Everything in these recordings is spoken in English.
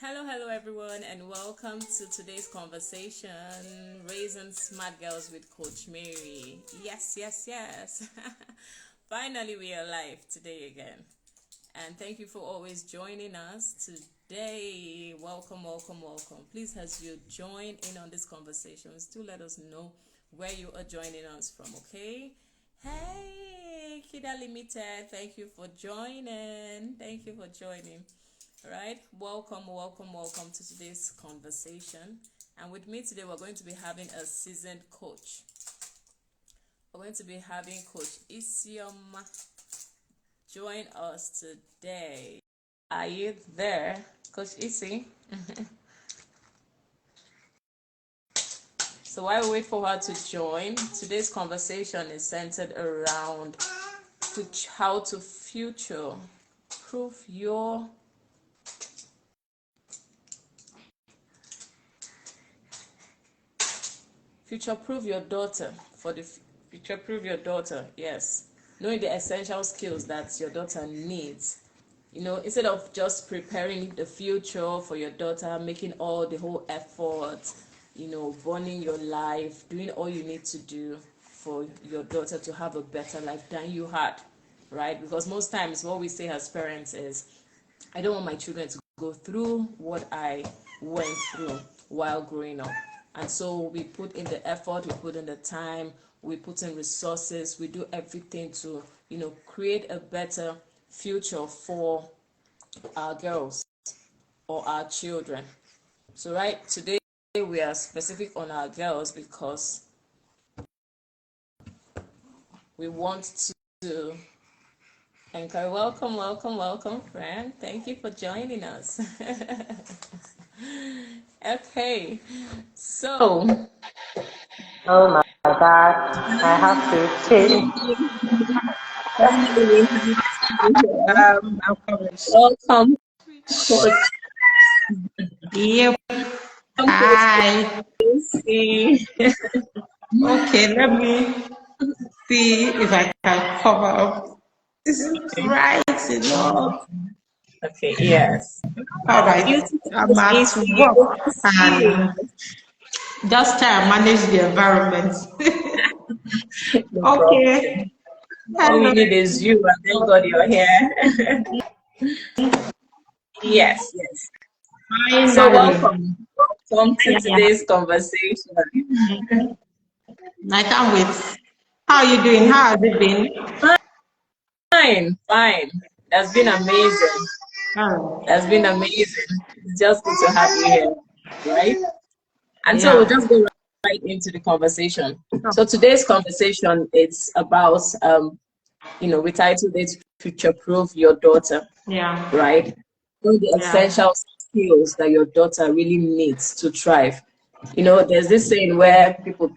Hello everyone, and welcome to today's conversation, Raising Smart Girls with Coach Mary. Yes. Finally, we are live today again. And thank you for always joining us today. Welcome. Please, as you join in on this conversation, still let us know where you are joining us from, okay? Hey, Kida Limited, thank you for joining. All right, welcome to today's conversation. And with me today, we're going to be having a seasoned coach. We're going to be having Coach Isioma join us today. Are you there, Coach Isi? So while we wait for her to join, today's conversation is centered around how to future-proof your daughter future-proof your daughter. Yes, knowing the essential skills that your daughter needs. Instead of just preparing the future for your daughter, making all the whole effort, burning your life, doing all you need to do for your daughter to have a better life than you had, right? Because most times what we say as parents is, I don't want my children to go through what I went through while growing up. And so we put in the effort, we put in the time, we put in resources, we do everything to, create a better future for our girls or our children. So right today we are specific on our girls because we want to encourage. Welcome, friend. Thank you for joining us. Okay, so Oh my God, I have to change. I'm coming. welcome, Coach. Yep. Welcome, Coach. Hi. Lucy. Okay, let me see if I can cover up. This is right, Okay, yes. All right. Beautiful I'm Coach at Lucy. Good work to see you. and just try and manage the environment. No Okay. problem. All we Hello. need is you, and thank God you're here. Yes. So Finally. welcome to today's conversation. I can't wait. How are you doing? How has it been? Fine. That's been amazing. Oh, It's just good to have you here, right? And so we'll yeah. just go right into the conversation. So today's conversation is about, we titled it "Future Proof Your Daughter," Yeah. right? Know the Yeah. essential skills that your daughter really needs to thrive. There's this saying where people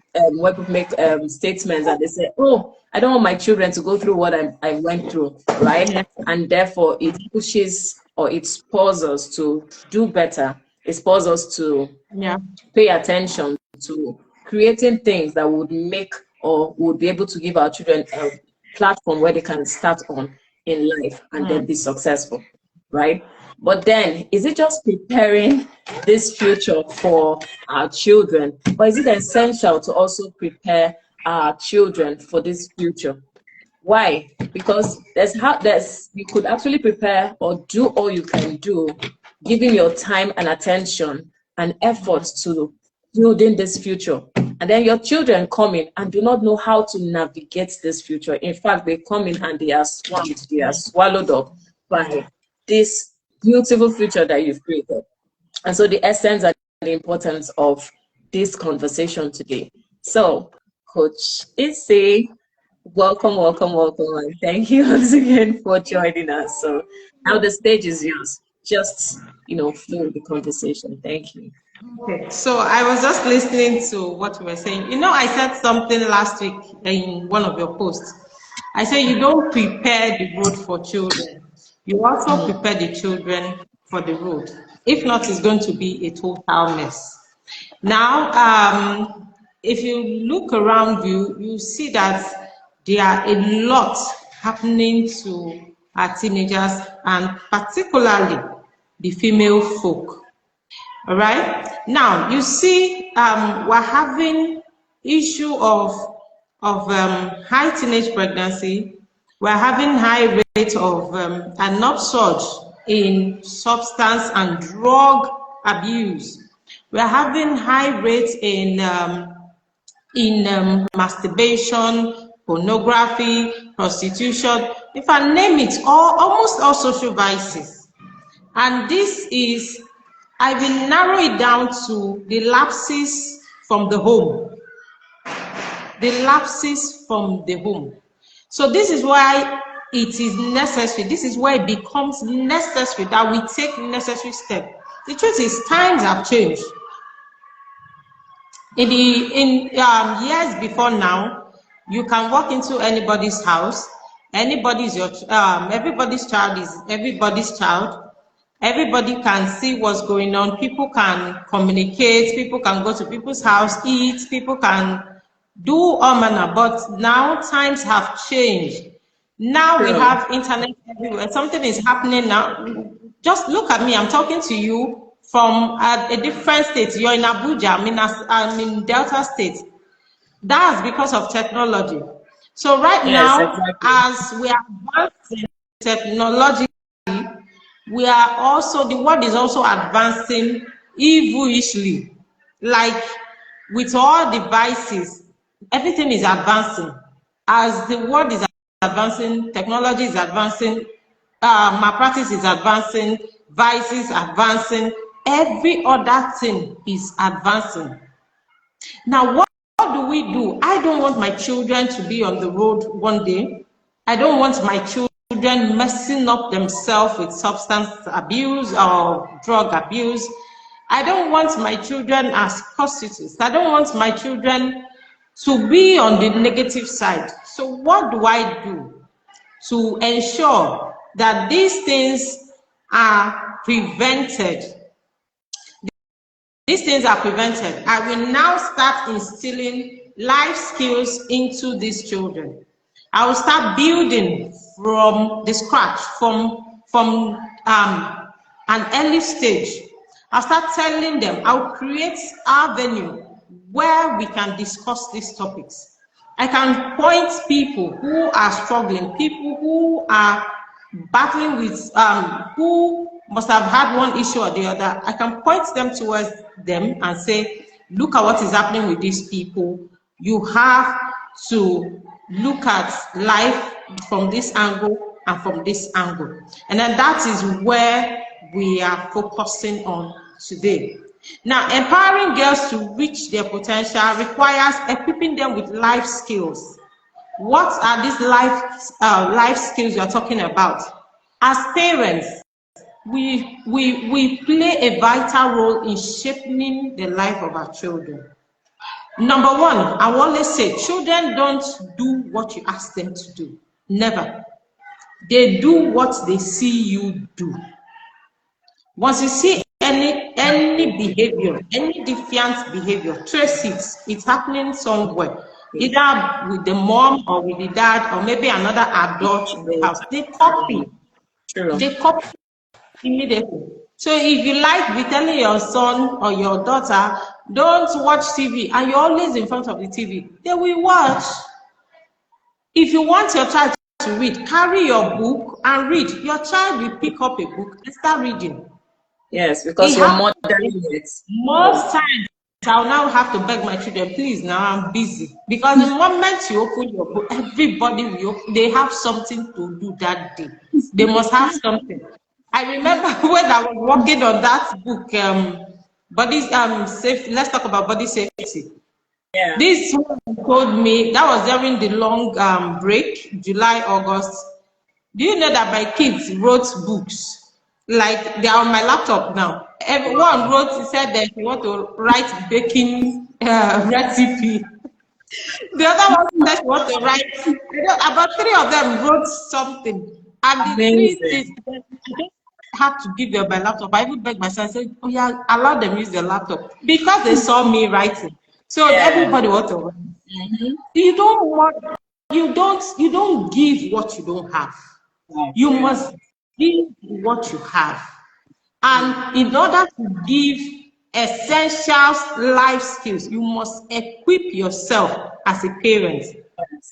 make statements and they say, "Oh, I don't want my children to go through what I went through," right? Yeah. And therefore, it pushes or it spurs us to do better. It spurs us to Yeah. pay attention to creating things that would make or would be able to give our children a platform where they can start on in life and then be successful, right? But then, is it just preparing this future for our children, or is it essential to also prepare our children for this future? Why? Because you could actually prepare or do all you can do, giving your time and attention and effort to building this future. And then your children come in and do not know how to navigate this future. In fact, they come in and they are swamped, they are swallowed up by this beautiful future that you've created. And so the essence and the importance of this conversation today. So, Coach Issy, welcome, and thank you once again for joining us. So now the stage is yours. Just flow the conversation. Thank you. Okay. So I was just listening to what you were saying. I said something last week in one of your posts. I said you don't prepare the road for children. You also prepare the children for the road. If not, it's going to be a total mess. Now, if you look around you, you see that there are a lot happening to our teenagers and particularly the female folk. All right. Now you see, we're having issue of high teenage pregnancy. We're having high rate of an upsurge in substance and drug abuse. We're having high rates in masturbation, pornography, prostitution, if I name it, almost all social vices. And this is, I will narrow it down to the lapses from the home. The lapses from the home. So this is why it is necessary. This is why it becomes necessary that we take necessary steps. The truth is, times have changed. In years before now, you can walk into anybody's house. Everybody's child is everybody's child. Everybody can see what's going on. People can communicate. People can go to people's house, eat. People can do all manner. But now times have changed. Now we have internet everywhere. Something is happening now. Just look at me. I'm talking to you from a different state. You're in Abuja. I'm in Delta State. That's because of technology. So right now, exactly, as we are advancing technologically, we are also, the world is also advancing evilishly. Like with all devices, everything is advancing. As the world is advancing, technology is advancing, malpractice is advancing, vices advancing, every other thing is advancing. Now, what do we do? I don't want my children to be on the road one day. I don't want my children messing up themselves with substance abuse or drug abuse. I don't want my children as prostitutes. I don't want my children to be on the negative side. So what do I do to ensure that these things are prevented? These things are prevented. I will now start instilling life skills into these children. I will start building from the scratch, from an early stage. I'll start telling them, I'll create our venue where we can discuss these topics. I can point people who are struggling, people who are battling with, who must have had one issue or the other. I can point them towards them and say, look at what is happening with these people. You have to look at life from this angle and from this angle. And then that is where we are focusing on today. Now, empowering girls to reach their potential requires equipping them with life skills. What are these life skills you're talking about? As parents, we play a vital role in shaping the life of our children. Number one, I always say, children don't do what you ask them to do. Never. They do what they see you do. Once you see any behavior, any defiant behavior, trace it. It's happening somewhere, either with the mom or with the dad or maybe another adult in the house. They copy. True. They copy immediately. So if you like be telling your son or your daughter, don't watch TV, and you're always in front of the TV, they will watch. If you want your child to read, carry your book and read. Your child will pick up a book and start reading. Yes, because you're modeling it. Most times, I'll now have to beg my children, please, now I'm busy. Because the moment you open your book, everybody will, they have something to do that day. They must have something. I remember when I was working on that book, let's talk about body safety. Yeah. This one told me, that was during the long break, July, August. Do you know that my kids wrote books? Like, they are on my laptop now. Everyone wrote, he said that he want to write baking recipe. The other one said he want to write, about 3 of them wrote something. And the 3 things, I had to give them my laptop. I even begged my son, I said, oh yeah, allow them use their laptop. Because they saw me writing. So everybody wants to write. Mm-hmm. You don't give what you don't have. You must give what you have. And in order to give essential life skills. You must equip yourself as a parent.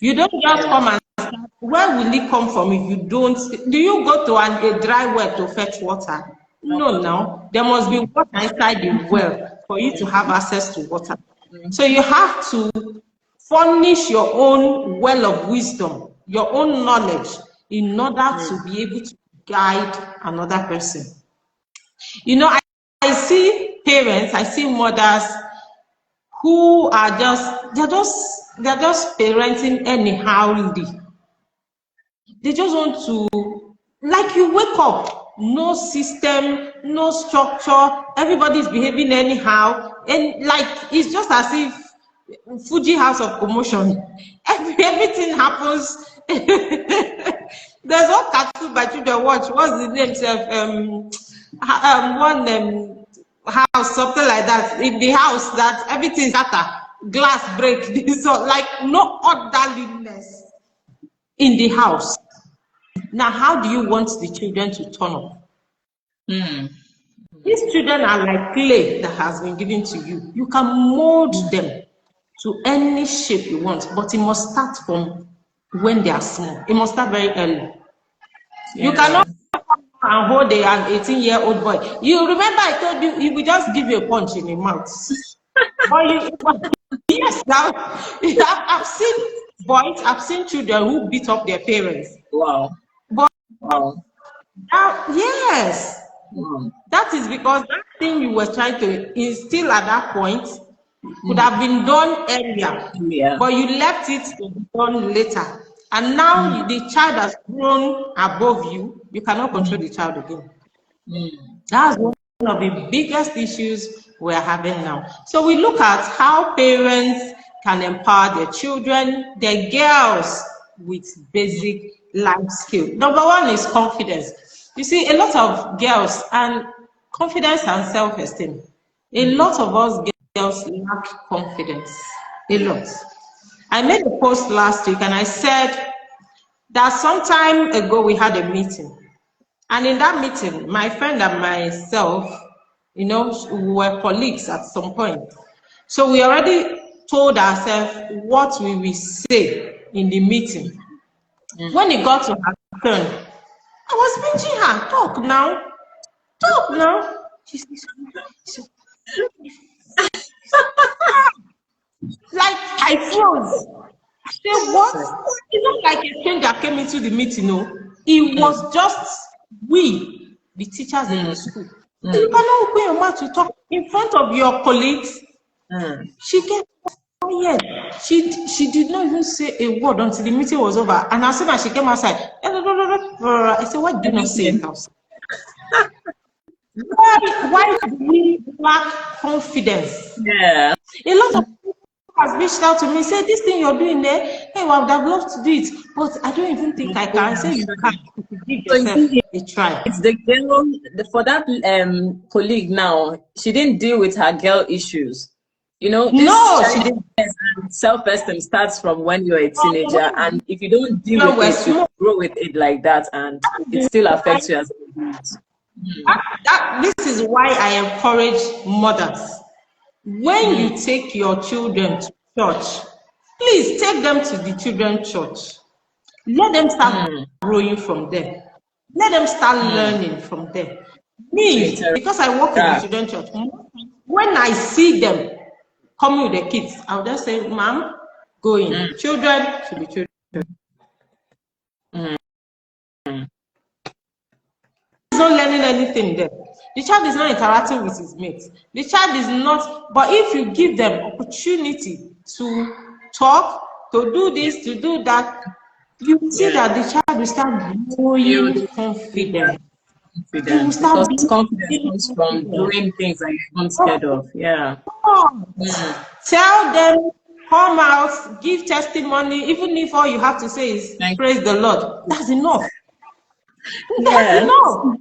You don't just come and start. Where will it come from if you don't? Do you go to a dry well to fetch water? No, no. There must be water inside the well for you to have access to water. So you have to furnish your own well of wisdom, your own knowledge, in order to be able to guide another person. You know, I see parents, I see mothers who are they're just parenting anyhowly. They just want to, like, you wake up, no system, no structure, everybody's behaving anyhow, and like it's just as if Fuji House of Commotion. Everything happens. There's one cartoon by children watch. What's the name? One house, something like that. In the house, that everything scatter, glass break. So like no orderliness in the house. Now, how do you want the children to turn up? These children are like clay that has been given to you. You can mold them to any shape you want, but it must start from when they are small. It must start very early. You cannot and hold an 18-year-old boy. You remember I told you, he will just give you a punch in the mouth. Yes, now I've seen boys, I've seen children who beat up their parents. Wow. But wow. Yes. That is because that thing you were trying to instill at that point could have been done earlier, but you left it to be done later. And now the child has grown above you. You cannot control the child again. That's one of the biggest issues we're having now. So we look at how parents can empower their children, their girls, with basic life skills. Number one is confidence. You see, a lot of girls, and confidence and self-esteem. A lot of us girls lack confidence. A lot. I made a post last week and I said that some time ago we had a meeting. And in that meeting, my friend and myself, you know, we were colleagues at some point. So we already told ourselves what we will say in the meeting. When it got to her turn, I was pinching her. Talk now. Talk now. She said, like I froze. I said, what? It's not like a stranger came into the meeting, no. It was just we, the teachers in the school. You cannot open your mouth to talk in front of your colleagues. She kept quiet. She did not even say a word until the meeting was over. And as soon as she came outside, I said, why do you not say it outside? Why do we lack confidence? Yeah. A lot of people have reached out to me, say, this thing you're doing there, hey, well, I would have loved to do it, but I don't even think I can. I say, you can. Give yourself a try. It's the girl, for that colleague now, she didn't deal with her girl issues. You know, no, she didn't. Self-esteem starts from when you're a teenager, and if you don't deal with it, you grow with it like that, and it still affects you as a adult. This is why I encourage mothers. When you take your children to church, please take them to the children's church. Let them start growing from there. Let them start learning from there. Me, because I work in the children's church, when I see them coming with the kids, I'll just say, Mom, go in. Children should be children. He's not learning anything there. The child is not interacting with his mates. The child is not, but if you give them opportunity to talk, to do this, to do that, you see that the child will start growing confident. Because confidence comes from doing things that you're not scared of. Yeah. Tell them, come out, give testimony, even if all you have to say is praise the Lord. That's enough. That's enough.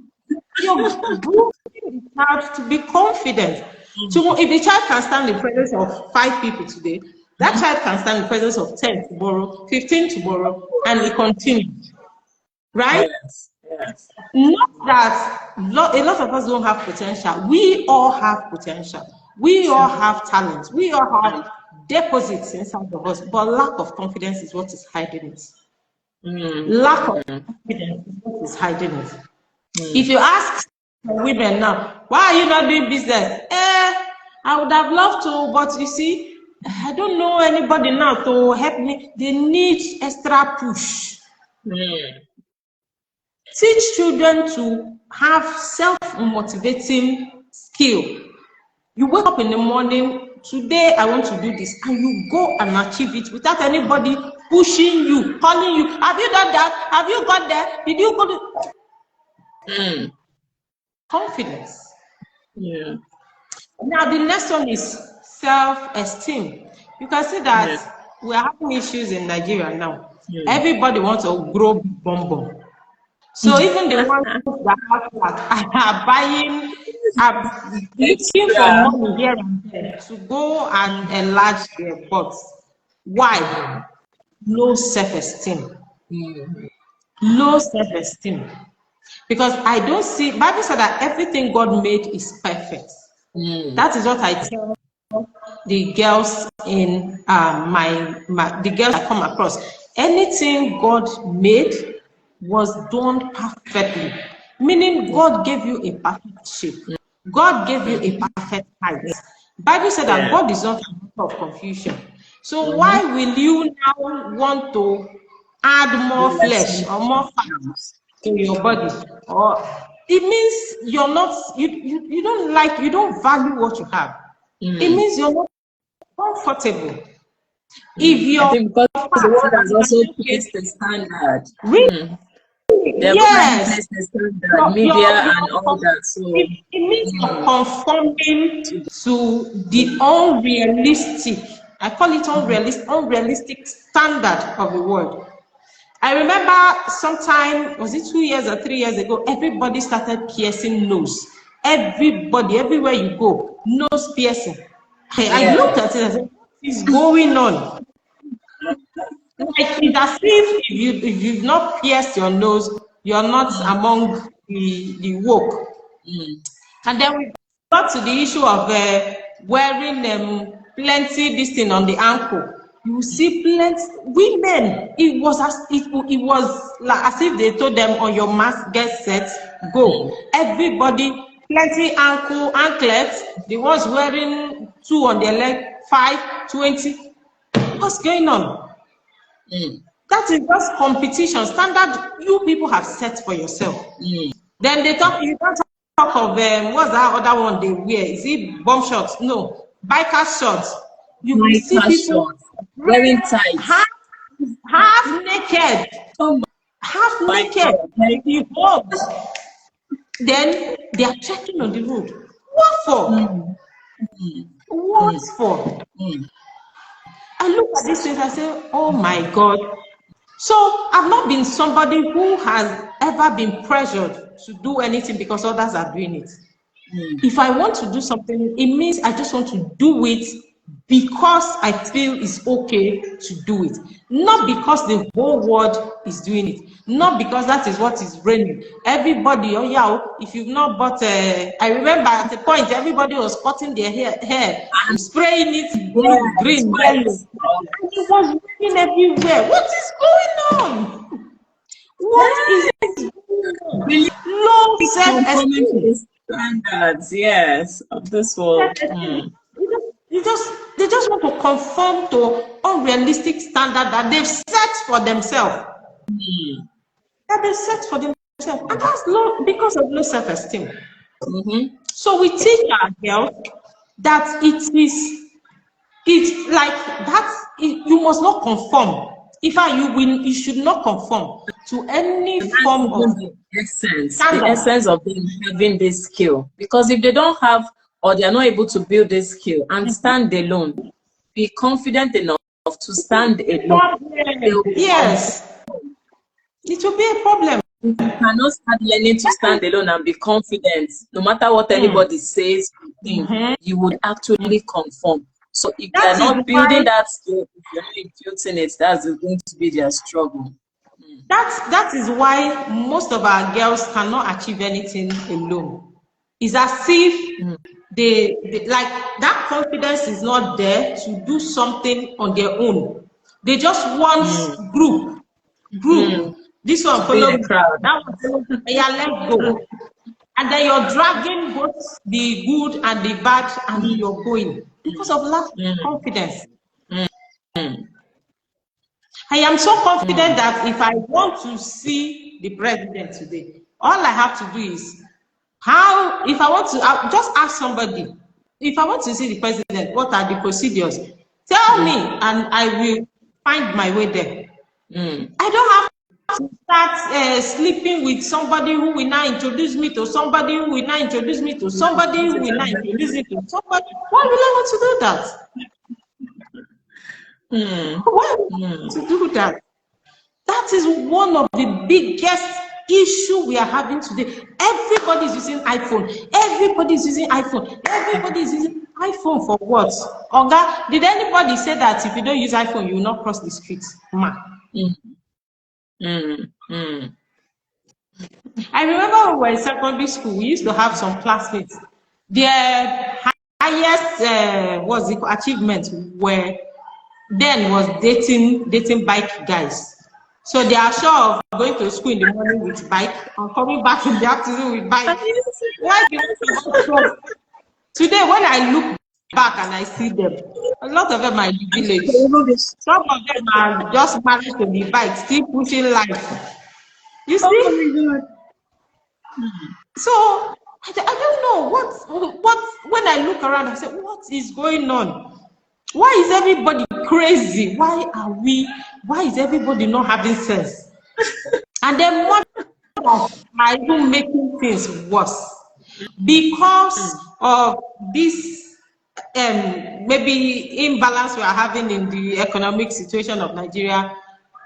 You're grooming the child to be confident. So if the child can stand in the presence of 5 people today, that child can stand in the presence of 10 tomorrow, 15 tomorrow, and it continues. Right? Yes. Not that a lot of us don't have potential. We all have potential. We all have talents. We all have deposits inside of us. But lack of confidence is what is hiding it. Lack of confidence is what is hiding it. If you ask women now, why are you not doing business? I would have loved to, but you see, I don't know anybody now to help me. They need extra push. Teach children to have self-motivating skill. You wake up in the morning, today I want to do this, and you go and achieve it without anybody pushing you, calling you. Have you done that? Have you got there? Did you go to... Confidence. Yeah. Now the next one is self-esteem. You can see that we are having issues in Nigeria now. Everybody wants to grow big bum bum. So even the ones that have flat are buying, are looking for money here and there to go and enlarge their butts. Why? Low self-esteem. Low self-esteem. Because I don't see, Bible said that everything God made is perfect. That is what I tell the girls in the girls I come across. Anything God made was done perfectly. Meaning God gave you a perfect shape. God gave you a perfect height. Bible said that God is not a matter of confusion. So why will you now want to add more flesh or more fat to your body? Or it means you're not, you don't like, you don't value what you have. It means you're not comfortable. If you're, I think because the world has also placed the standard. Really? They've already placed the standard, media and all that. So it means you're conforming to the unrealistic, I call it unrealistic standard of the world. I remember sometime, was it 2 years or 3 years ago, everybody started piercing nose. Everybody, everywhere you go, nose piercing. I looked at it and said, what is going on? Like it's as if you've not pierced your nose, you're not among the woke. And then we got to the issue of wearing plenty this thing on the ankle. You see plenty women. It was like as if they told them, on your mask, get set, go. Everybody, plenty anklets. The ones wearing 2 on their leg, 5, 20. What's going on? That is just competition standard you people have set for yourself. Then they talk, you don't talk of what's that other one they wear? Is it bomb shorts? No, biker shorts. You will see people wearing tight, half naked, half naked. Then they are checking on the road. What for? What for? I look at this thing and I say, oh my God. So I've not been somebody who has ever been pressured to do anything because others are doing it. If I want to do something, it means I just want to do it because I feel it's okay to do it. Not because the whole world is doing it. Not because that is what is reigning. Everybody, oh yeah, if you've not bought I remember at the point, everybody was cutting their hair and spraying it green, yellow. And it was raining everywhere. What is going on? What is going on? Really low self-esteem standards, yes, of this world. They just want to conform to unrealistic standard that they've set for themselves. That they've set for themselves, and that's low because of low self-esteem. So we teach our girls that it's like that. You must not conform. You should not conform to any form of the essence of them having this skill. Because if they don't have, or they are not able to build this skill and stand alone, be confident enough to stand alone. Yes, it will be a problem. You cannot start learning to stand alone and be confident, no matter what anybody says, you would actually conform. So if they're not building that skill, if you're not building it, that's going to be their struggle. that is why most of our girls cannot achieve anything alone. It's as if they like that confidence is not there to do something on their own. They just want group. This one follow me, that one follow me. Yeah, let's go. And then you're dragging both the good and the bad, and you're going because of lack of confidence. I am so confident that if I want to see the president today, all I have to do is if I want to, I'll just ask somebody, if I want to see the president, what are the procedures? Tell me, and I will find my way there. I don't have to start sleeping with somebody who will now introduce me to somebody who will now introduce me to somebody who will now introduce me to somebody. Why will I want to do that? Why would I want to do that? That is one of the biggest issue we are having today. Everybody is using iPhone. Everybody is using iPhone. Everybody is using iPhone for what? Oga, did anybody say that if you don't use iPhone, you will not cross the street? Ma. I remember when we were in secondary school, we used to have some classmates. Their highest achievement were then was dating bike guys. So they are sure of going to school in the morning with bike and coming back in the afternoon with bike. Why do you today when I look back and I see them, a lot of them are in the village. Some of them are just married to the bike, still pushing life. You see? Oh, so I don't know what when I look around, I say, what is going on? Why is everybody crazy? Why is everybody not having sense? And then mothers are even making things worse because of this maybe imbalance we are having in the economic situation of Nigeria.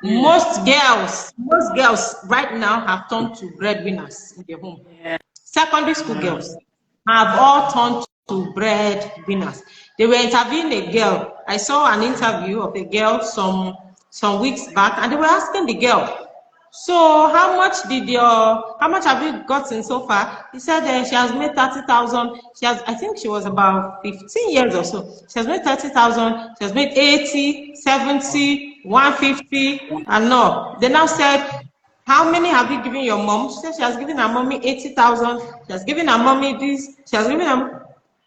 Most girls right now have turned to breadwinners in their home. Secondary school girls have all turned to breadwinners. They were interviewing a girl. I saw an interview of a girl some weeks back, and they were asking the girl, so how much have you gotten so far? He said she has made 30,000. I think she was about 15 years or so. She has made 30,000. She has made 80, 70, 150, and no. They now said, how many have you given your mom? She said she has given her mommy 80,000. She has given her mommy this. She has given her.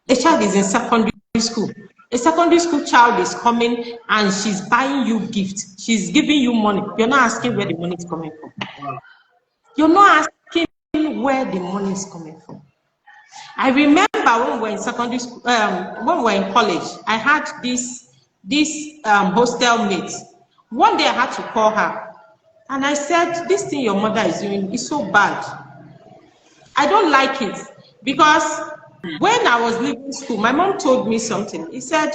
A child is in secondary school. A secondary school child is coming and she's buying you gifts. She's giving you money. You're not asking where the money is coming from. You're not asking where the money is coming from. I remember when we were in secondary school, when we were in college, I had this hostel mate. One day I had to call her and I said, this thing your mother is doing is so bad. I don't like it because when I was leaving school, my mom told me something. He said,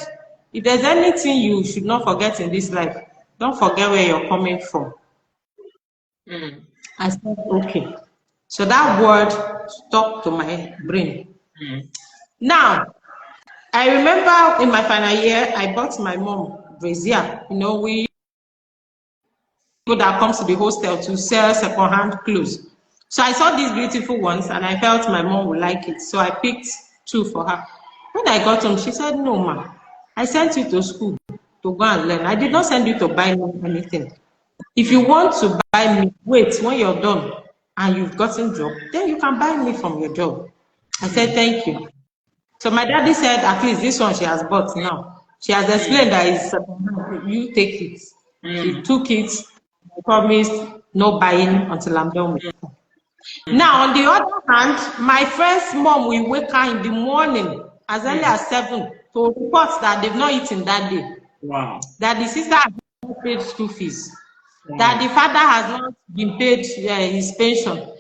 if there's anything you should not forget in this life, don't forget where you're coming from. I said, okay. So that word stuck to my brain. Now, I remember in my final year, I bought my mom brazier. You know, we people that comes to the hostel to sell second-hand clothes. So I saw these beautiful ones and I felt my mom would like it. So I picked 2 for her. When I got home, she said, no, ma, I sent you to school to go and learn. I did not send you to buy me anything. If you want to buy me, wait, when you're done and you've gotten a job, then you can buy me from your job. I said, thank you. So my daddy said, at least this one she has bought now. She has explained that it's you take it. She took it. I promised no buying until I'm done with it. Now, on the other hand, my friend's mom will wake her in the morning as early as 7 to report that they've not eaten that day. Wow. That the sister has not paid school fees. Wow. That the father has not been paid his pension.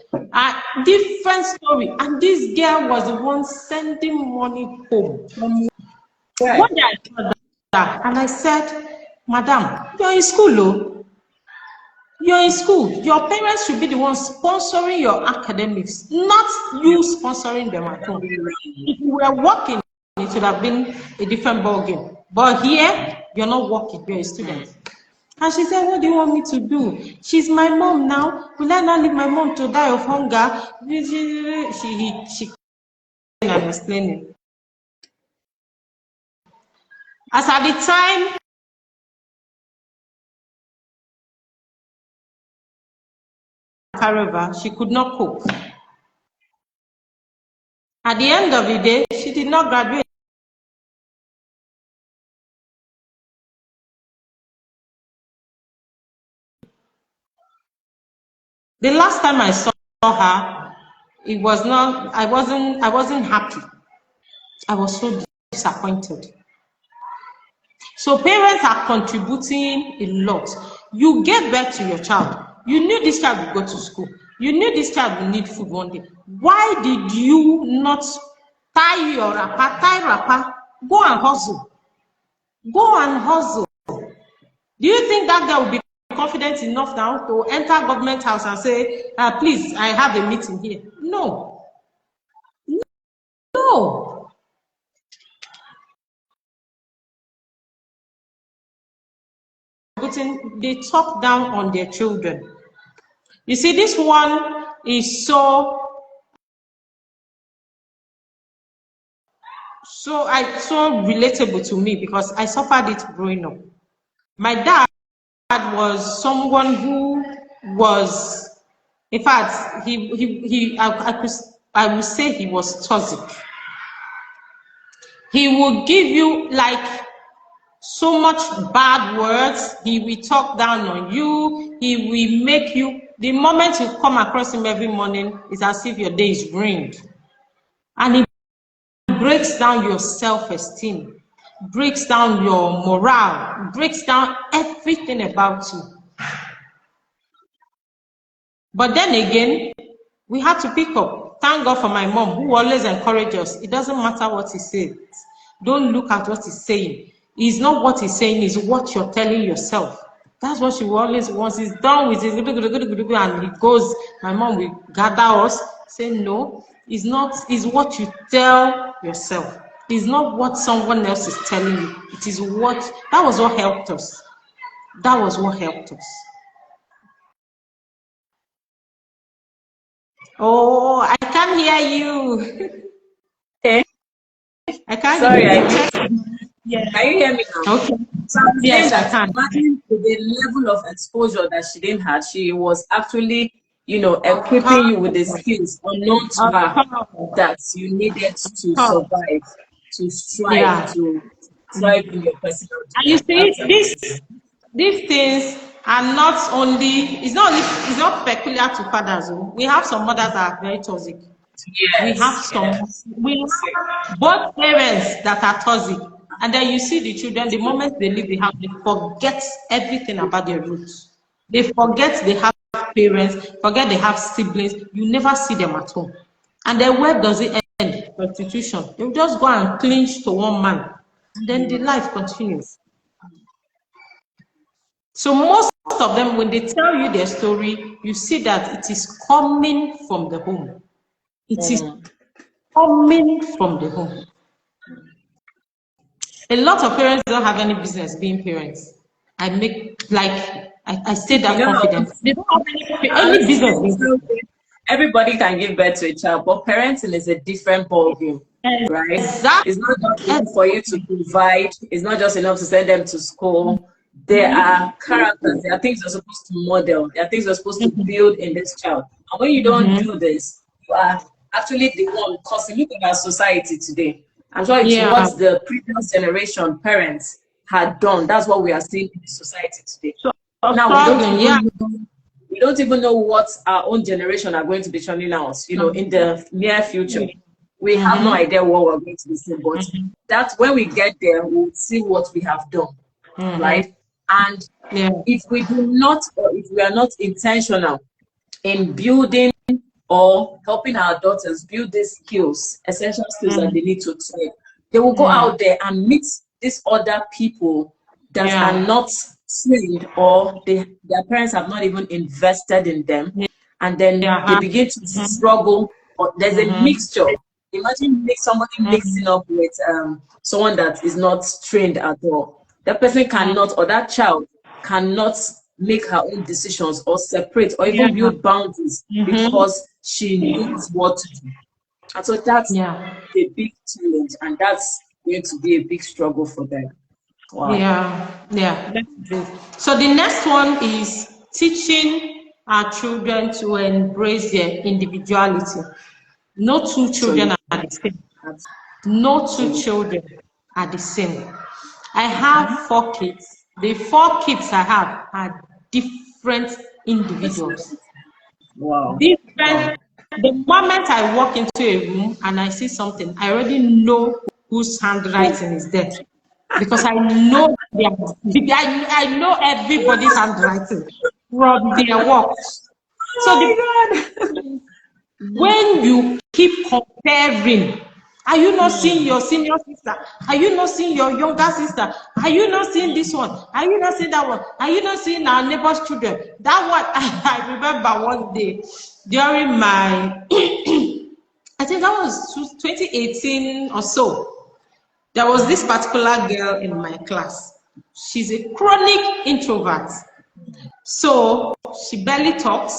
Different story. And this girl was the one sending money home. Right. One day I saw that and I said, Madam, you're in school, though. You're in school. Your parents should be the ones sponsoring your academics, not you sponsoring them at home. If you were working, it should have been a different ballgame. But here, you're not working, you're a student. And she said, what do you want me to do? She's my mom now. Will I not leave my mom to die of hunger? She and explaining. As at the time, however, she could not cope. At the end of the day, she did not graduate. The last time I saw her, it was not, I wasn't happy. I was so disappointed. So parents are contributing a lot. You get back to your child. You knew this child would go to school. You knew this child would need food one day. Why did you not tie your wrapper, go and hustle? Go and hustle. Do you think that girl will be confident enough now to enter government house and say, please, I have a meeting here? No. No. They talk down on their children. You see, this one is so relatable to me because I suffered it growing up. My dad was someone who was, in fact, I would say he was toxic. He will give you like so much bad words. He will talk down on you. He will make you, the moment you come across him every morning, it's as if your day is ruined. And he breaks down your self-esteem, breaks down your morale, breaks down everything about you. But then again, we had to pick up. Thank God for my mom, who always encourages us. It doesn't matter what he says. Don't look at what he's saying. It's not what he's saying, it's what you're telling yourself. That's what she always wants. He's done with his and he goes, my mom will gather us, say no, it's not, it's what you tell yourself. It's not what someone else is telling you. It is what, that was what helped us. That was what helped us. Oh, I can't hear you. Okay. I can't Sorry, hear you. Yeah. Can you hear me now? Okay. So I'm saying that imagine the level of exposure that she didn't have, she was actually, you know, equipping you with the skills unknown to her that you needed to survive, to strive, to thrive in your personal development. And you see, these things are not only, it's not peculiar to fathers. We have some mothers that are very toxic. Yes, we have both parents that are toxic. And then you see the children, the moment they leave the house, they forget everything about their roots. They forget they have parents, forget they have siblings. You never see them at home. And then where does it end? Prostitution. They'll just go and clinch to one man. And then the life continues. So most of them, when they tell you their story, you see that it is coming from the home. It is coming from the home. A lot of parents don't have any business being parents. I say that confidence. They don't have any business. Everybody can give birth to a child, but parenting is a different ballgame, right? Exactly. It's not just enough for you to provide. It's not just enough to send them to school. There are characters. There are things you're supposed to model. There are things you're supposed to build in this child. And when you don't do this, you are actually the one causing. Look at our society today. I'm sure it's what the previous generation parents had done. That's what we are seeing in the society today. So now we don't even know what our own generation are going to be turning out, you know, in the near future. We have no idea what we're going to be seeing, but that's when we get there, we'll see what we have done, right? And if we do not, or if we are not intentional in building or helping our daughters build these skills, essential skills that they need to train, they will go out there and meet these other people that are not trained, or their parents have not even invested in them, and then they begin to struggle. Or there's a mixture. Imagine somebody mixing up with someone that is not trained at all. That person cannot, or that child cannot make her own decisions or separate or even build boundaries because she knows what to do. And so that's a big challenge, and that's going to be a big struggle for them. Wow. Yeah. So the next one is teaching our children to embrace their individuality. No two children are the same. No two children are the same. I have 4 kids. The 4 kids I have are different individuals. Wow. Different. The moment I walk into a room and I see something, I already know whose handwriting is there. Because I know I know everybody's handwriting from their work. So when you keep comparing, are you not seeing your senior sister? Are you not seeing your younger sister? Are you not seeing this one? Are you not seeing that one? Are you not seeing our neighbor's children? That one, I remember one day during my, I think that was 2018 or so. There was this particular girl in my class. She's a chronic introvert. So she barely talks.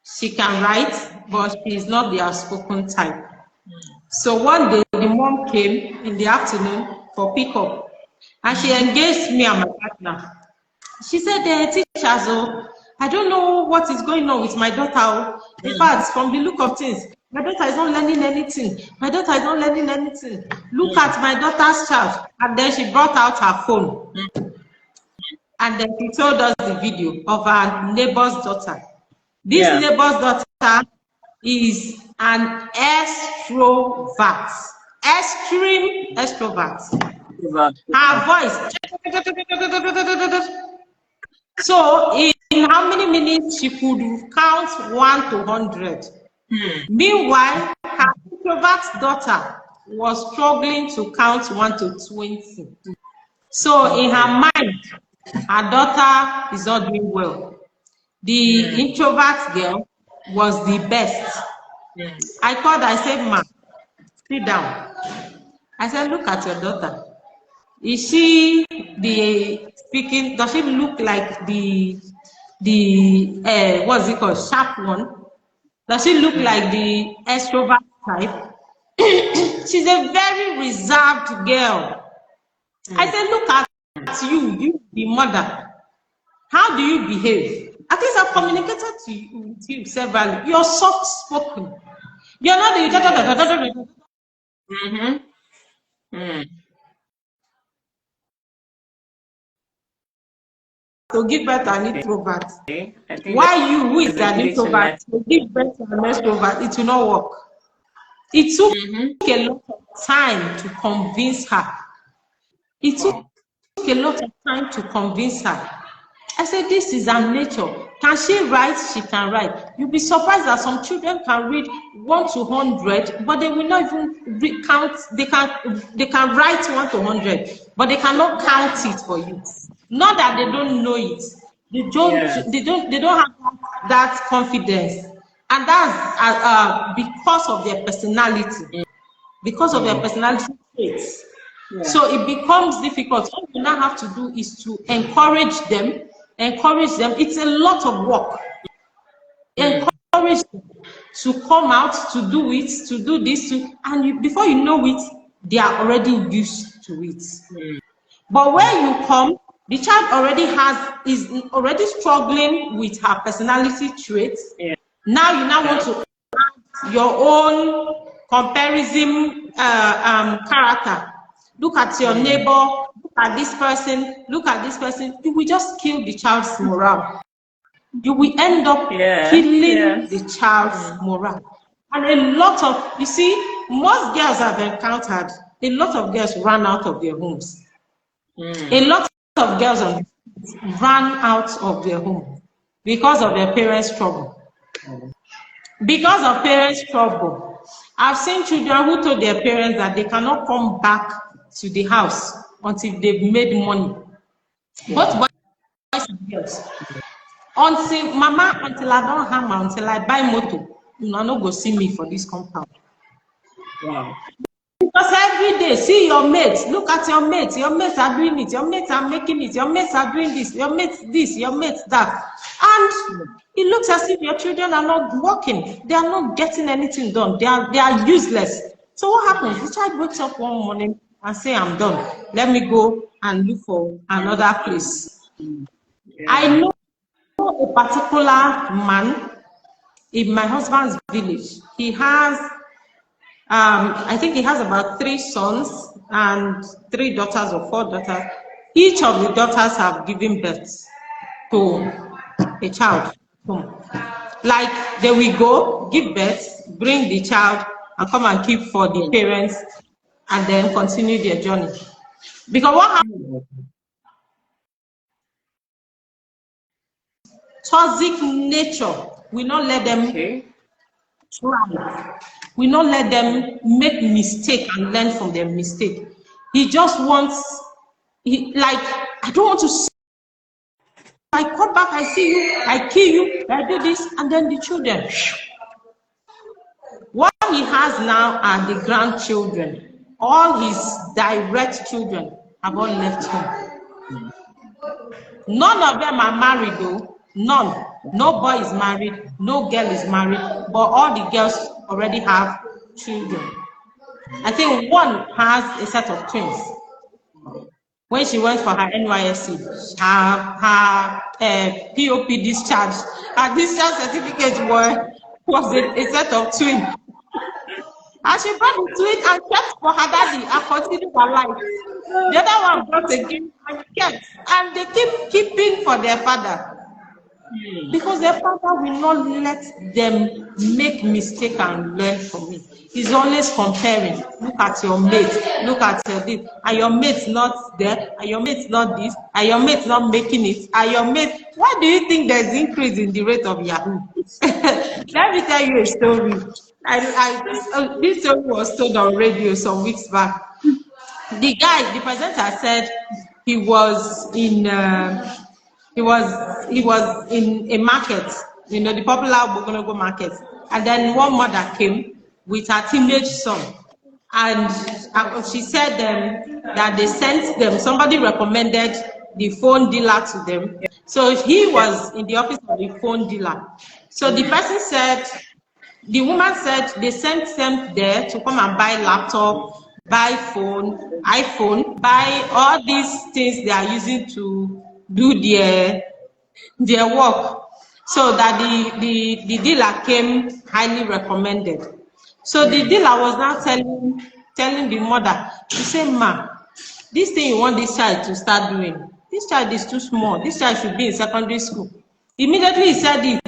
She can write, but she's not the outspoken type. So one day, the mom came in the afternoon for pickup, and she engaged me and my partner. She said, teachers, I don't know what is going on with my daughter. In fact, from the look of things, my daughter is not learning anything. My daughter is not learning anything. Look at my daughter's child. And then she brought out her phone. And then she told us the video of our neighbor's daughter. This neighbor's daughter is an extrovert. Extreme extrovert. Her voice. So in how many minutes she could count 1 to 100. Meanwhile, her introvert daughter was struggling to count 1 to 20. So in her mind, her daughter is not doing well. The introvert girl was the best. I called, I said, "Ma, sit down." I said, "Look at your daughter. Is she the speaking? Does she look like the what's it called, sharp one? Does she look like the extrovert type?" She's a very reserved girl. I said, "Look at you, the mother. How do you behave? At least I've communicated with you severally. You're soft spoken. You're not the to give birth to an introvert. Why you, who is an introvert, to give birth to an extrovert? It will not work." It took a lot of time to convince her. It took a lot of time to convince her. I said, "This is her nature. Can she write? She can write." You'll be surprised that some children can read 1 to 100, but they will not even count. They can write 1 to 100, but they cannot count it for you. Not that they don't know it. They don't have that confidence, and that's because of their personality. Because of their personality traits. So it becomes difficult. What you now have to do is to encourage them. It's a lot of work. Encourage them to come out, to do it, to do this, and before you know it, they are already used to it. But when you come, the child is already struggling with her personality traits. Now you want to add your own comparison character. Look at your neighbor, look at this person, look at this person. You will just kill the child's morale. You will end up killing the child's morale. And a lot of, you see, most girls I've encountered, a lot of girls ran out of their homes. A lot of girls ran out of their home because of their parents' trouble. Because of parents' trouble. I've seen children who told their parents that they cannot come back to the house until they've made money. Both boys and girls. Until I don't hammer, until I buy motor, you know, no go see me for this compound. Wow. Because every day, see your mates, look at your mates are doing it, your mates are making it, your mates are doing this, your mates that. And it looks as if your children are not working, they are not getting anything done, they are useless. So what happens? The child wakes up one morning and say, I'm done. Let me go and look for another place. Yeah. I know a particular man in my husband's village. He has, I think he has about 3 sons and 3 daughters or 4 daughters. Each of the daughters have given birth to a child. Like they will go, give birth, bring the child, and come and keep for the parents, and then continue their journey. Because what happens? Toxic nature will not let them try. We not let them make mistake and learn from their mistake. He just wants, like, I don't want to see. I come back, I see you, I kill you, I do this, and then the children. What he has now are the grandchildren. All his direct children have all left home. None of them are married though. None. No boy is married, no girl is married, but all the girls already have children. I think one has a set of twins. When she went for her NYSC, her POP discharge, her discharge certificate was a set of twins. And she brought the twin and kept for her daddy and continued her life. The other one brought a gift and kept, and they keep keeping for their father. Because their father will not let them make mistake and learn from it. He's always comparing. Look at your mate, look at your this. Are your mates not there? Are your mates not this? Are your mates not making it? Are your mates? Why do you think there's increase in the rate of Yahoo? Let me tell you a story. This story was told on radio some weeks back. The guy, the presenter said he was in a market, you know, the popular Bogonogo market, and then one mother came with her teenage son, and she said that they sent them, somebody recommended the phone dealer to them. So he was in the office of the phone dealer. So the person said, the woman said they sent them there to come and buy laptop, buy phone, iPhone, buy all these things they are using to do their work, so that the dealer came highly recommended. So the dealer was now telling the mother, to say, ma, this thing you want this child to start doing, this child is too small, this child should be in secondary school. Immediately he said it,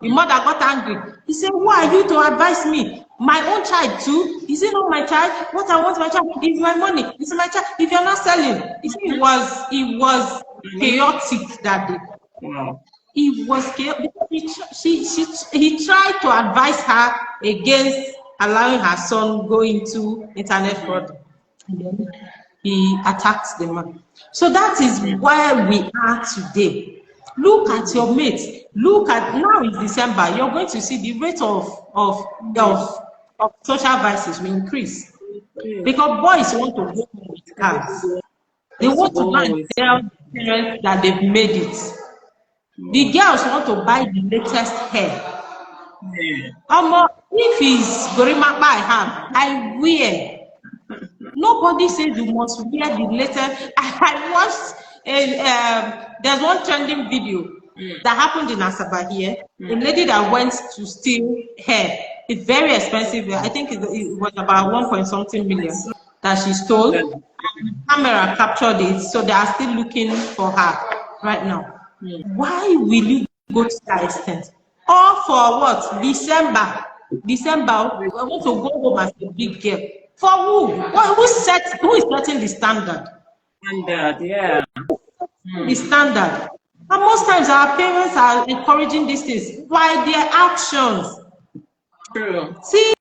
the mother got angry. He said, who are you to advise me? My own child too? Is it not my child? What I want my child is my money. It's my child. If you're not selling, you see, it was chaotic that day. Wow. It was chaotic. He tried to advise her against allowing her son go into internet fraud. And then he attacked the man. So that is where we are today. Look at your mates. Look at, now it's December, you're going to see the rate of social vices will increase. Because boys want to go with cars. They want to go and tell parents that they've made it. The girls want to buy the latest hair. If it's Gorimapa I wear. Nobody says you must wear the latest. I watched there's one trending video that happened in Asaba here. A lady that went to steal hair. It's very expensive. I think it was about 1.something million that she stole. The camera captured it, so they are still looking for her right now. Why will you go to that extent? All for what? December. I want to go home as a big girl. For who? Who is setting the standard? Yeah. The standard. And most times our parents are encouraging these things by their actions. True. See,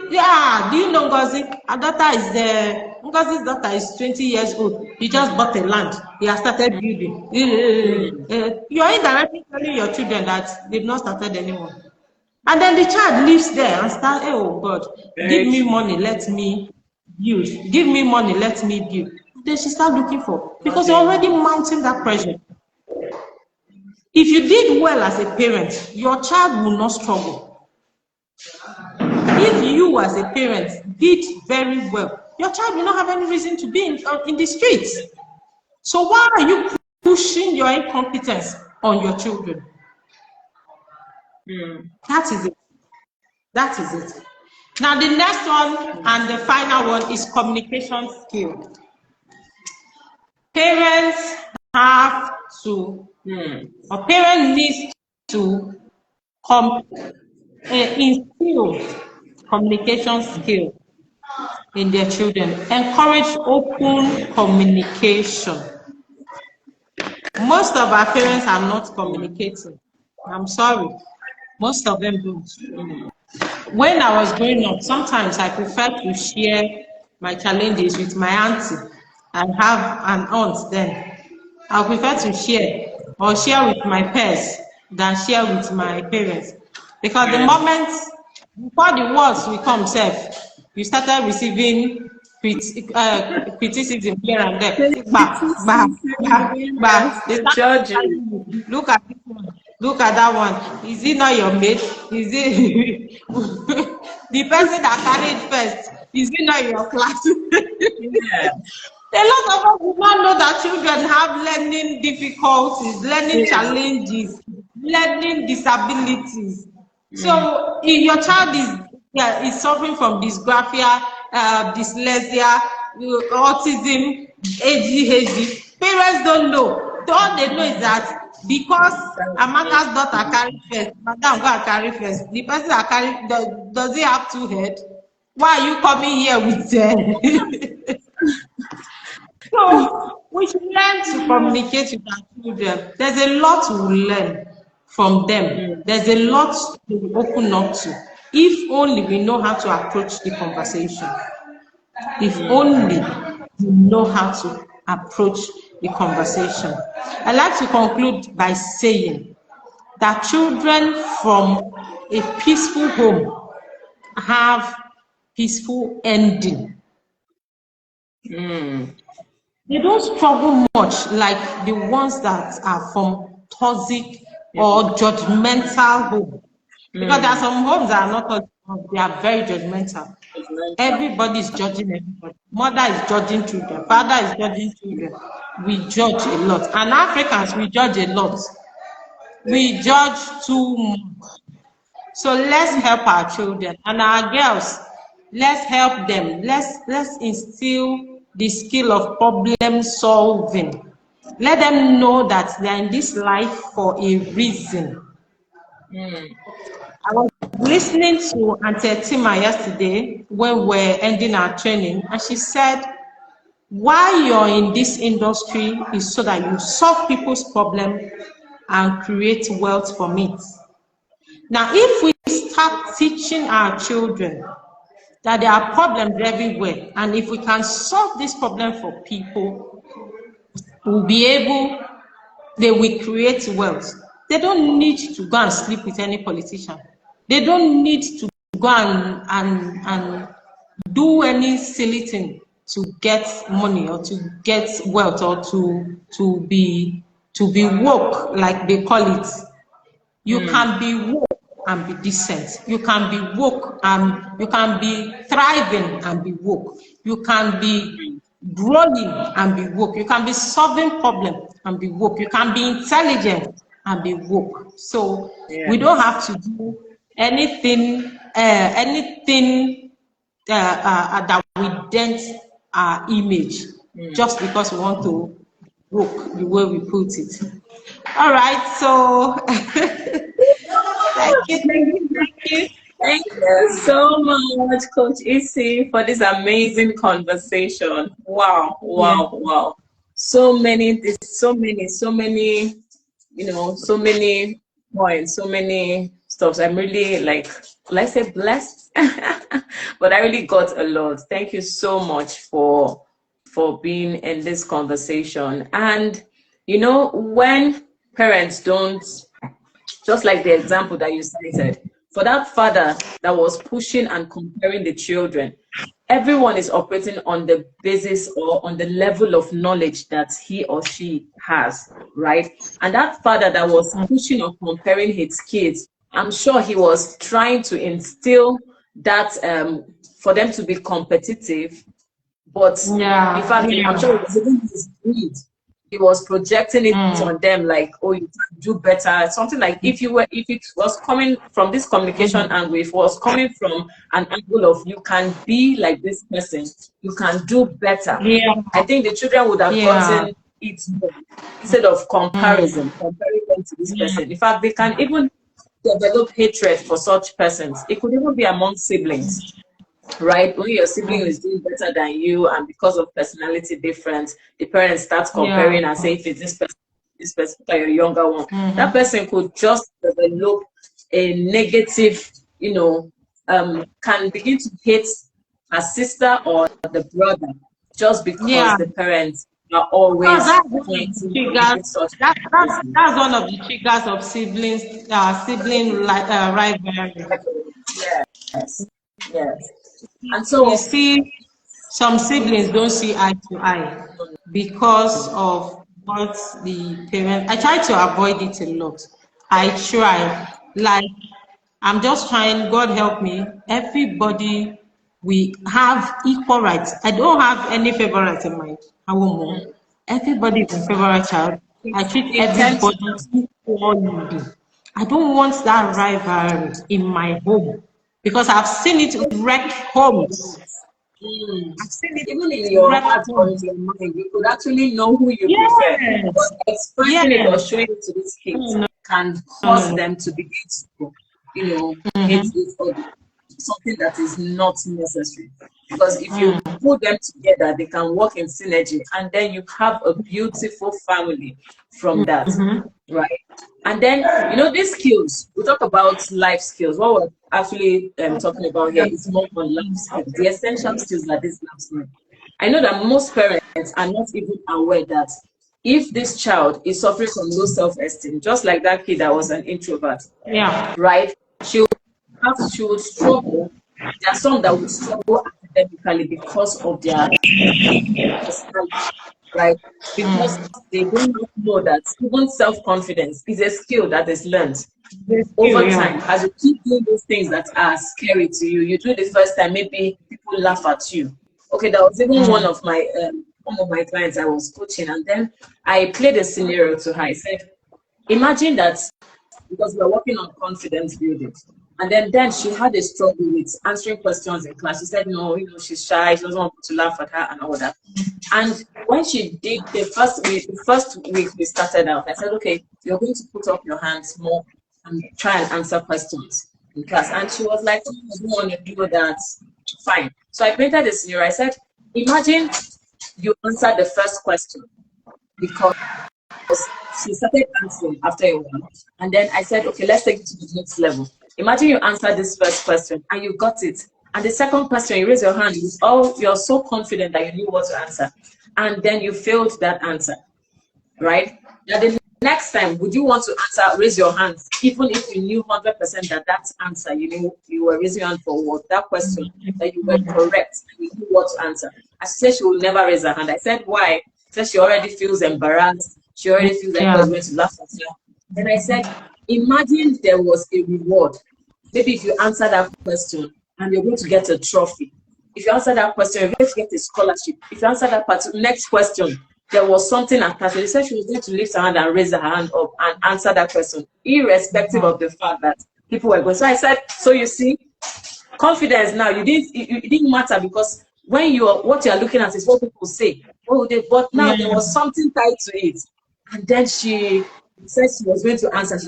yeah, do you know Ngozi? Ngozi's daughter is 20 years old. He just bought a land. He has started building. You are indirectly telling your children that they've not started anymore. And then the child lives there and starts, oh God, give me money, let me build. Give me money, let me build. Then she starts looking for, because you're already mounting that pressure. If you did well as a parent, your child will not struggle. If you as a parent did very well, your child will not have any reason to be in the streets. So why are you pushing your incompetence on your children? That is it. That is it. Now the next one and the final one is communication skill. Parents have to, or parents need to instill communication skill in their children. Encourage open communication. Most of our parents are not communicating. I'm sorry. Most of them don't. When I was growing up, sometimes I prefer to share my challenges with my auntie. I have an aunt then. I prefer to share or share with my peers than share with my parents. Because the moment, before the words will come safe, you started receiving criticism here and there. Look at this one. Look at that one. Is it not your mate? Is it the person that carried first? Is it not your class? Yeah. A lot of us do not know that children have learning difficulties, learning challenges, learning disabilities. So if your child is suffering from dysgraphia, dyslexia, autism, ADHD, parents don't know. All they know is that because Amaka's daughter carry first, Madam go carry first. The person that carry does he have two heads? Why are you coming here with So we should learn to communicate with our children. There's a lot to learn from them. There's a lot to open up to. If only we know how to approach the conversation. If only we know how to approach the conversation. I'd like to conclude by saying that children from a peaceful home have peaceful ending. They don't struggle much like the ones that are from toxic or judgmental home. Because there are some homes that are not toxic, they are very judgmental. Everybody is judging everybody. Mother is judging children. Father is judging children. We judge a lot. And Africans, we judge a lot. We judge too much. So let's help our children and our girls. Let's help them. Let's instill the skill of problem solving. Let them know that they are in this life for a reason. I was listening to Auntie Tima yesterday when we're ending our training, and she said, why you're in this industry is so that you solve people's problems and create wealth from it. Now, if we start teaching our children that there are problems everywhere, and if we can solve this problem for people, they will create wealth. They don't need to go and sleep with any politician. They don't need to go and do any silly thing to get money or to get wealth or to be woke, like they call it. You can be woke and be decent. You can be woke and you can be thriving and be woke. You can be growing and be woke. You can be solving problems and be woke. You can be intelligent and be woke. So we don't have to do anything that will dent our image just because we want to woke the way we put it. All right, so thank you. Thank you so much, Coach Isi, for this amazing conversation. Wow. So many, so many, so many points, so many stuff. I'm really let's say blessed, but I really got a lot. Thank you so much for being in this conversation. And when parents don't, just like the example that you cited, for that father that was pushing and comparing the children, everyone is operating on the basis or on the level of knowledge that he or she has, right? And that father that was pushing or comparing his kids, I'm sure he was trying to instill that for them to be competitive, but in fact, I'm sure it was even his greed. He was projecting it on them like, oh, you can do better. Something like if it was coming from this communication angle, if it was coming from an angle of you can be like this person, you can do better. I think the children would have gotten it more instead of comparing them to this person. In fact, they can even develop hatred for such persons. It could even be among siblings. Right, when your sibling is doing better than you, and because of personality difference, the parents start comparing and say, if it's this person, your younger one, that person could just develop a negative, can begin to hate her sister or the brother just because the parents are always pointing at such. That's one of the triggers of sibling rivalry. Yes. And so you see, some siblings don't see eye to eye because of what the parents. I try to avoid it a lot. I try, like, I'm just trying. God help me. Everybody, we have equal rights. I don't have any favorites in mind. I won't more. Everybody is my favorite child. I treat everybody equally. I don't want that rivalry in my home, because I've seen it wreck homes. I've seen it even in your heart or in your mind. You could actually know who you prefer. But expressing it or showing it to these kids can cause them to begin to, hate each other. Something that is not necessary. Because if you put them together, they can work in synergy, and then you have a beautiful family from that, right? And then, these skills, we talk about life skills. What we're actually talking about here is more on life skills, the essential skills that these life skills. I know that most parents are not even aware that if this child is suffering from low self-esteem, just like that kid that was an introvert, right? She would struggle. There are some that would struggle academically because of their personality, right? Because they do not know that even self-confidence is a skill that is learned over time. As you keep doing those things that are scary to you, you do it the first time, maybe people laugh at you. Okay, that was even one of my clients I was coaching, and then I played a scenario to her. I said, imagine that, because we're working on confidence building. And then she had a struggle with answering questions in class. She said, no, she's shy. She doesn't want people to laugh at her and all that. And when she did the first week we started out, I said, okay, you're going to put up your hands more and try and answer questions in class. And she was like, oh, I don't want to do that. Fine. So I painted a scenario. I said, imagine you answered the first question, because she started answering after a while. And then I said, okay, let's take it to the next level. Imagine you answered this first question and you got it. And the second question, you raise your hand. You're so confident that you knew what to answer. And then you failed that answer, right? Now, the next time, would you want to raise your hand, even if you knew 100% that answer, you were raising your hand for what? That question, that you were correct, and you knew what to answer. I said she will never raise her hand. I said, why? She said she already feels embarrassed. She already feels like everyone's going to laugh at her. Then I said, imagine there was a reward. Maybe if you answer that question and you're going to get a trophy. If you answer that question, you're going to get a scholarship. If you answer that next question, there was something attached. She said she was going to lift her hand and raise her hand up and answer that question, irrespective of the fact that people were going. So I said, so you see, confidence now, it didn't matter, because when what you're looking at is what people say. But now there was something tied to it. And then she said she was going to answer. It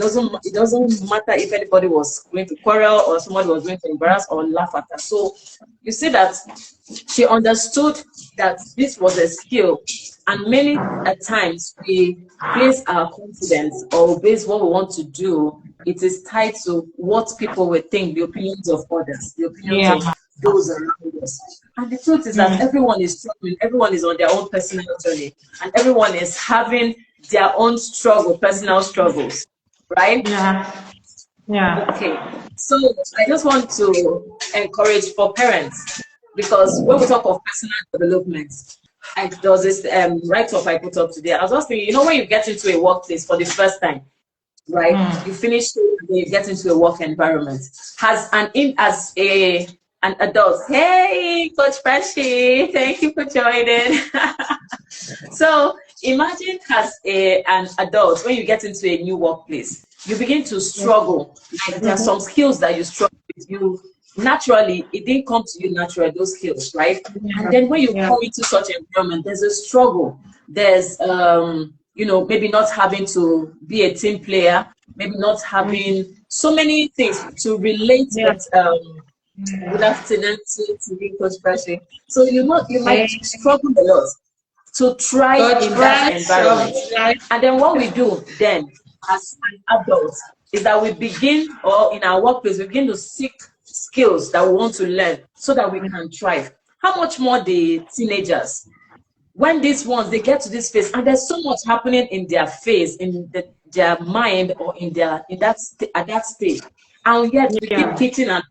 doesn't matter if anybody was going to quarrel or somebody was going to embarrass or laugh at her. So you see that she understood that this was a skill. And many at times we base our confidence or base what we want to do, it is tied to what people will think, the opinions of others, the opinions of those around us. And the truth is that everyone is struggling, everyone is on their own personal journey, and everyone is having their own personal struggles, right? Yeah. Okay, so I just want to encourage for parents, because when we talk of personal development, there was this write-up I put up today. I was just thinking, when you get into a workplace for the first time, right? You finish school and then you get into a work environment. As an adult, hey, Coach Freshie, thank you for joining. So imagine an adult, when you get into a new workplace, you begin to struggle. Like there are some skills that you struggle with. You naturally, it didn't come to you naturally, those skills, right? And then when you come into such an environment, there's a struggle. There's maybe not having to be a team player, maybe not having so many things to relate with. Good afternoon to you, Coach Freshie. So you might struggle a lot to thrive in that environment. And then what we do then as an adult is that we begin, or in our workplace, we begin to seek skills that we want to learn so that we can thrive. How much more the teenagers, when these ones, they get to this phase and there's so much happening in their face, in their mind, or at that stage. And yet we keep hitting and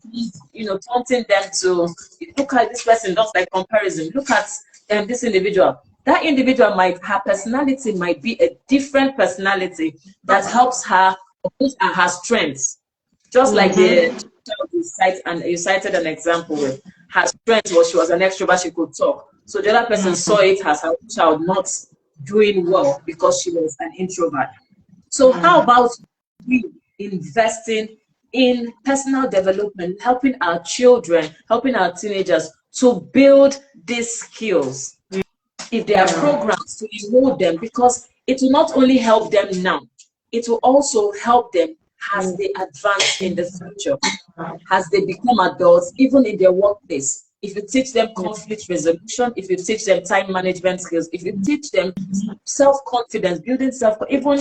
taunting them to look at this person, not like comparison. Look at this individual. That individual her personality might be a different personality that helps her, those are her strengths. Just like the child you cited an example with her strength was she was an extrovert, she could talk. So the other person saw it as her child not doing well because she was an introvert. So how about we investing in personal development, helping our children, helping our teenagers to build these skills? If there are programs to enroll them, because it will not only help them now, it will also help them as they advance in the future, as they become adults, even in their workplace. If you teach them conflict resolution, if you teach them time management skills, if you teach them self-confidence, building even,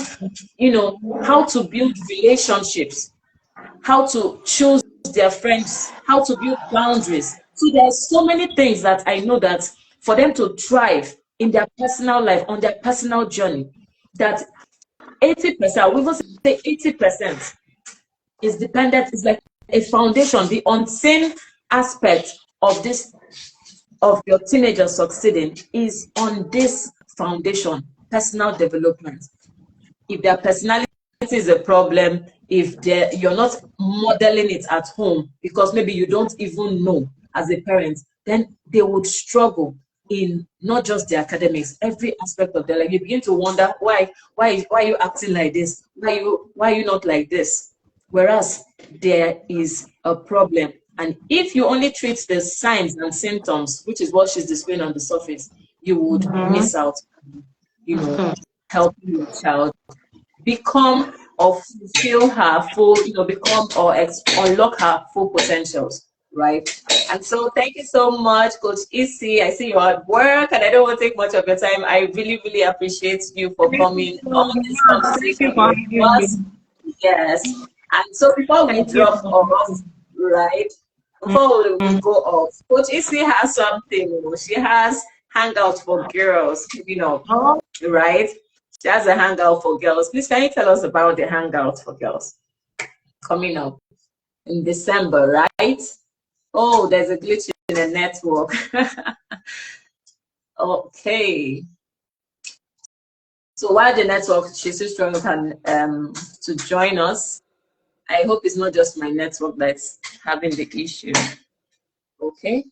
how to build relationships, how to choose their friends, how to build boundaries. So there are so many things that I know that for them to thrive in their personal life, on their personal journey, that 80%, we will say 80% is dependent, is like a foundation, the unseen aspect of your teenager succeeding is on this foundation, personal development. If their personality is a problem, if you're not modeling it at home, because maybe you don't even know as a parent, then they would struggle in not just the academics, every aspect of their life. You begin to wonder why are you acting like this? Why are you not like this? Whereas there is a problem. And if you only treat the signs and symptoms, which is what she's displaying on the surface, you would miss out, helping your child become or fulfill her full, become or unlock her full potentials, right? And so thank you so much, Coach Isi. I see you're at work and I don't want to take much of your time. I really, really appreciate you for coming on this conversation with us. Yes. And so before we drop off, right? Before we go off, Coach Isi has something. She has Hangout for girls, right? She has a hangout for girls. Please, can you tell us about the hangout for girls coming up in December, right? Oh, there's a glitch in the network. Okay. So while the network, she's still struggling to join us. I hope it's not just my network that's having the issue. Okay.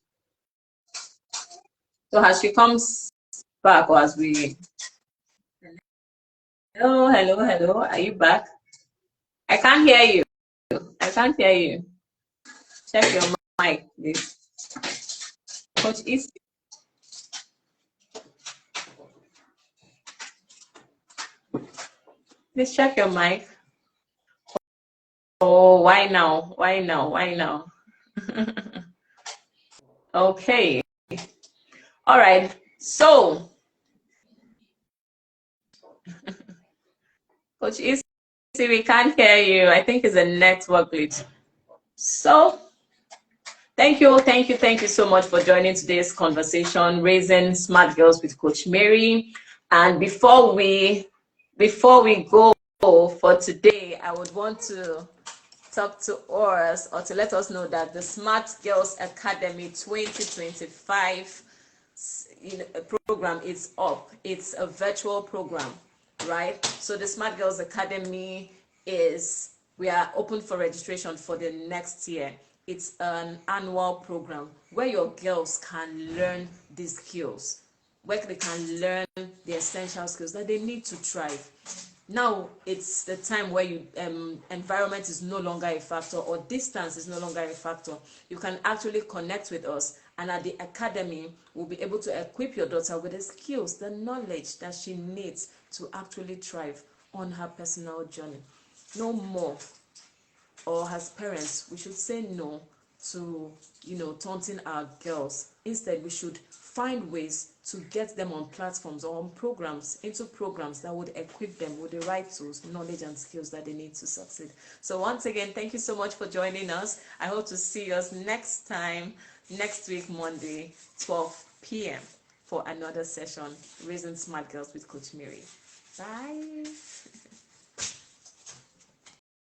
So as she comes back, or as we... Hello. Are you back? I can't hear you. I can't hear you. Check your mic, please. Coach Isi. Please check your mic. Oh, why now? Why now? Okay. All right. So, Coach Isi, we can't hear you. I think it's a network glitch. So, thank you so much for joining today's conversation, Raising Smart Girls with Coach Mary. And before we go for today, I would want to talk to us or to let us know that the Smart Girls Academy 2025 program is up. It's a virtual program, right? So the Smart Girls Academy we are open for registration for the next year. It's an annual program where your girls can learn these skills, where they can learn the essential skills that they need to thrive. Now it's the time where environment is no longer a factor, or distance is no longer a factor. You can actually connect with us, and at the academy we'll be able to equip your daughter with the skills, the knowledge that she needs to actually thrive on her personal journey. No more, or as parents, we should say no to taunting our girls. Instead, we should find ways to get them on platforms or on programs, into programs that would equip them with the right tools, knowledge, and skills that they need to succeed. So once again, thank you so much for joining us. I hope to see us next week, Monday, 12 p.m. for another session, Raising Smart Girls with Coach Mary. Bye.